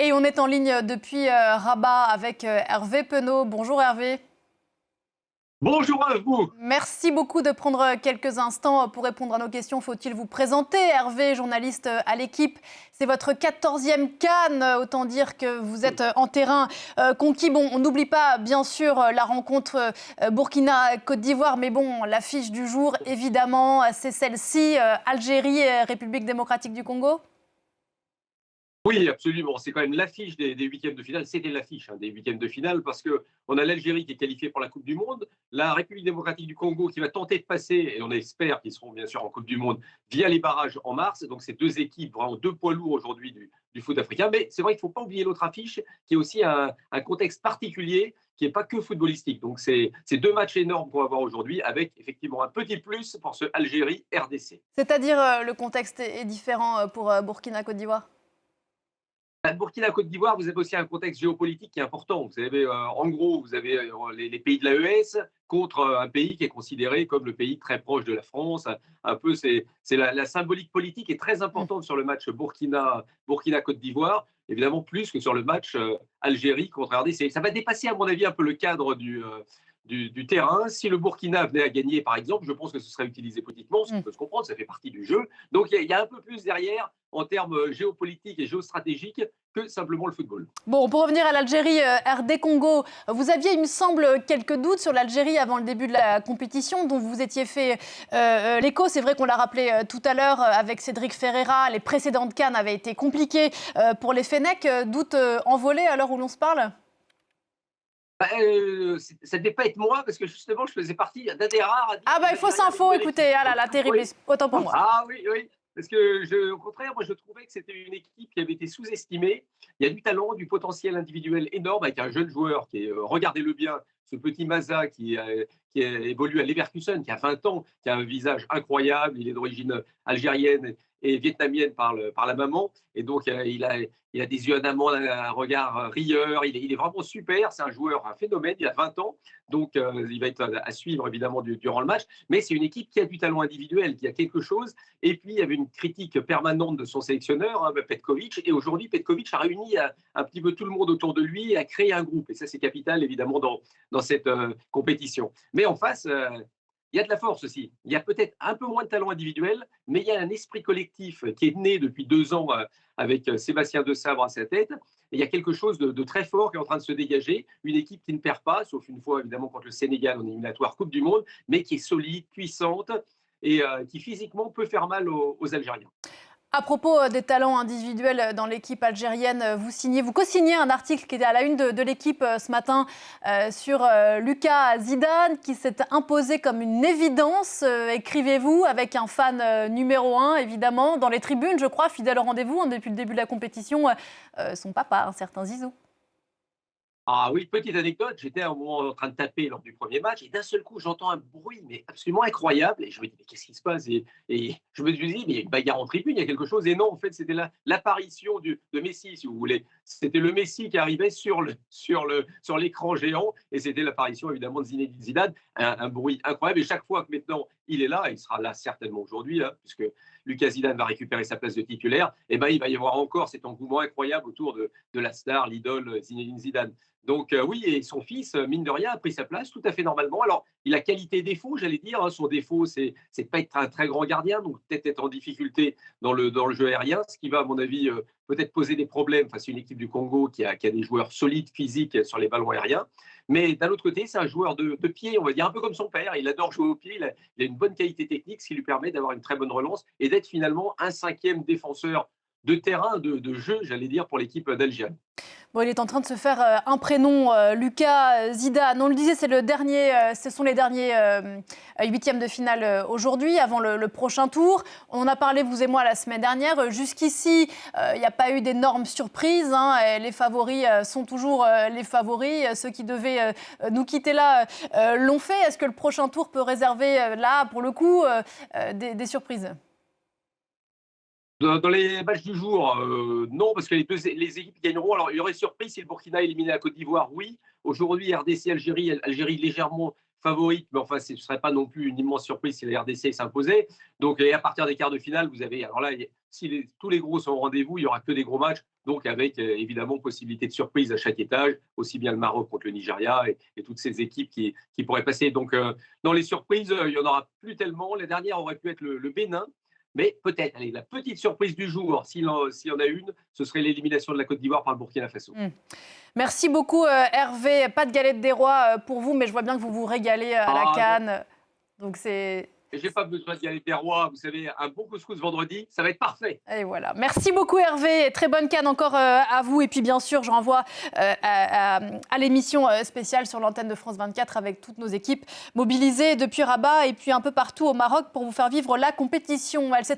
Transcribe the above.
Et on est en ligne depuis Rabat avec Hervé Penaud. Bonjour Hervé. Bonjour à vous. Merci beaucoup de prendre quelques instants pour répondre à nos questions. Faut-il vous présenter? Hervé, journaliste à l'équipe. C'est votre 14e CAN, autant dire que vous êtes en terrain conquis. Bon, on n'oublie pas bien sûr la rencontre Burkina-Côte d'Ivoire, mais bon, l'affiche du jour, évidemment, c'est celle-ci, Algérie et République démocratique du Congo. Oui, absolument. C'est quand même l'affiche des huitièmes de finale. C'était l'affiche des huitièmes de finale parce qu'on a l'Algérie qui est qualifiée pour la Coupe du Monde, la République démocratique du Congo qui va tenter de passer, et on espère qu'ils seront bien sûr en Coupe du Monde via les barrages en mars. Donc, c'est deux équipes, vraiment deux poids lourds aujourd'hui du foot africain. Mais c'est vrai qu'il ne faut pas oublier l'autre affiche qui est aussi un contexte particulier qui n'est pas que footballistique. Donc, c'est deux matchs énormes qu'on va voir aujourd'hui avec effectivement un petit plus pour ce Algérie-RDC. C'est-à-dire le contexte est différent pour Burkina-Côte d'Ivoire. Burkina-Côte d'Ivoire, vous avez aussi un contexte géopolitique qui est important. Vous avez, en gros, vous avez les pays de l'AES contre un pays qui est considéré comme le pays très proche de la France. Un peu, c'est la symbolique politique est très importante sur le match Burkina-Côte d'Ivoire, évidemment plus que sur le match Algérie contre RDC. Ça va dépasser, à mon avis, un peu le cadre du terrain. Si le Burkina venait à gagner, par exemple, je pense que ce serait utilisé politiquement, ce qui peut se comprendre, ça fait partie du jeu. Donc il y a un peu plus derrière en termes géopolitiques et géostratégiques que simplement le football. Bon, pour revenir à l'Algérie, RD Congo, vous aviez, il me semble, quelques doutes sur l'Algérie avant le début de la compétition, dont vous étiez fait l'écho. C'est vrai qu'on l'a rappelé tout à l'heure avec Cédric Ferreira. Les précédentes CAN avaient été compliquées pour les Fennecs. Doutes envolés à l'heure où l'on se parle? Ça ne devait pas être moi, parce que justement, je faisais partie d'un des rares à dire Ah que bah, vous il faut n'aviez rien s'info, trouvé l'équipe. écoutez, ah là là, terrible, Oui. autant pour moi. Ah oui, oui. Parce que, au contraire, moi, je trouvais que c'était une équipe qui avait été sous-estimée. Il y a du talent, du potentiel individuel énorme avec un jeune joueur qui est, regardez-le bien, ce petit Maza qui évolue à Leverkusen, qui a 20 ans, qui a un visage incroyable. Il est d'origine algérienne et vietnamienne par la maman. Et donc, il a des yeux d'amande, un regard rieur. Il est vraiment super. C'est un joueur, un phénomène. Il a 20 ans. Donc, il va être à suivre, évidemment, durant le match. Mais c'est une équipe qui a du talent individuel, qui a quelque chose. Et puis, il y avait une critique permanente de son sélectionneur, Petkovic. Et aujourd'hui, Petkovic a réuni un petit peu tout le monde autour de lui et a créé un groupe. Et ça, c'est capital, évidemment, dans cette compétition. Mais en face, il y a de la force aussi. Il y a peut-être un peu moins de talent individuel, mais il y a un esprit collectif qui est né depuis 2 ans avec Sébastien Desabre à sa tête. Et il y a quelque chose de très fort qui est en train de se dégager. Une équipe qui ne perd pas, sauf une fois évidemment contre le Sénégal en éliminatoire Coupe du Monde, mais qui est solide, puissante et qui physiquement peut faire mal aux Algériens. À propos des talents individuels dans l'équipe algérienne, vous co-signez un article qui était à la une de l'équipe ce matin sur Lucas Zidane qui s'est imposé comme une évidence, écrivez-vous, avec un fan numéro 1 évidemment, dans les tribunes je crois, fidèle au rendez-vous depuis le début de la compétition, son papa, un certain Zizou. Ah oui, petite anecdote, j'étais à un moment en train de taper lors du premier match et d'un seul coup j'entends un bruit mais absolument incroyable et je me dis mais qu'est-ce qui se passe et je me suis dit mais il y a une bagarre en tribune, il y a quelque chose et non en fait c'était l'apparition de Messi si vous voulez. C'était le Messi qui arrivait sur l'écran géant et c'était l'apparition évidemment de Zinedine Zidane, un bruit incroyable et chaque fois que maintenant il est là, et il sera là certainement aujourd'hui puisque Lucas Zidane va récupérer sa place de titulaire, et ben il va y avoir encore cet engouement incroyable autour de la star, l'idole Zinedine Zidane. Donc oui, et son fils, mine de rien, a pris sa place tout à fait normalement. Alors, il a qualité et défaut, j'allais dire. Son défaut, c'est de pas être un très grand gardien, donc peut-être être en difficulté dans le jeu aérien, ce qui va, à mon avis, peut-être poser des problèmes face à une équipe du Congo qui a des joueurs solides, physiques sur les ballons aériens. Mais d'un autre côté, c'est un joueur de pied, on va dire, un peu comme son père. Il adore jouer au pied, il a une bonne qualité technique, ce qui lui permet d'avoir une très bonne relance et d'être finalement un cinquième défenseur de terrain, de jeu, j'allais dire, pour l'équipe d'Algérie. Bon, il est en train de se faire un prénom, Lucas Zidane. On le disait, ce sont les derniers huitièmes de finale aujourd'hui, avant le prochain tour. On en a parlé, vous et moi, la semaine dernière. Jusqu'ici, il n'y a pas eu d'énormes surprises. Les favoris sont toujours les favoris. Ceux qui devaient nous quitter là l'ont fait. Est-ce que le prochain tour peut réserver, là, pour le coup, des surprises ? Dans les matchs du jour, non, parce que les équipes gagneront. Alors, il y aurait surprise si le Burkina éliminait la Côte d'Ivoire, oui. Aujourd'hui, RDC, Algérie légèrement favorite, mais enfin, ce ne serait pas non plus une immense surprise si la RDC s'imposait. Donc, et à partir des quarts de finale, vous avez, alors là, si tous les gros sont au rendez-vous, il n'y aura que des gros matchs, donc avec évidemment possibilité de surprise à chaque étage, aussi bien le Maroc contre le Nigeria et toutes ces équipes qui pourraient passer. Donc, dans les surprises, il n'y en aura plus tellement. La dernière aurait pu être le Bénin. Mais peut-être, allez, la petite surprise du jour, s'il y en a une, ce serait l'élimination de la Côte d'Ivoire par le Burkina Faso. Merci beaucoup Hervé. Pas de galette des rois pour vous, mais je vois bien que vous vous régalez à la CAN. Donc c'est... J'ai pas besoin d'y aller des rois, vous savez, un bon couscous vendredi, ça va être parfait. Et voilà. Merci beaucoup Hervé, très bonne CAN encore à vous. Et puis bien sûr, je renvoie à l'émission spéciale sur l'antenne de France 24 avec toutes nos équipes mobilisées depuis Rabat et puis un peu partout au Maroc pour vous faire vivre la compétition.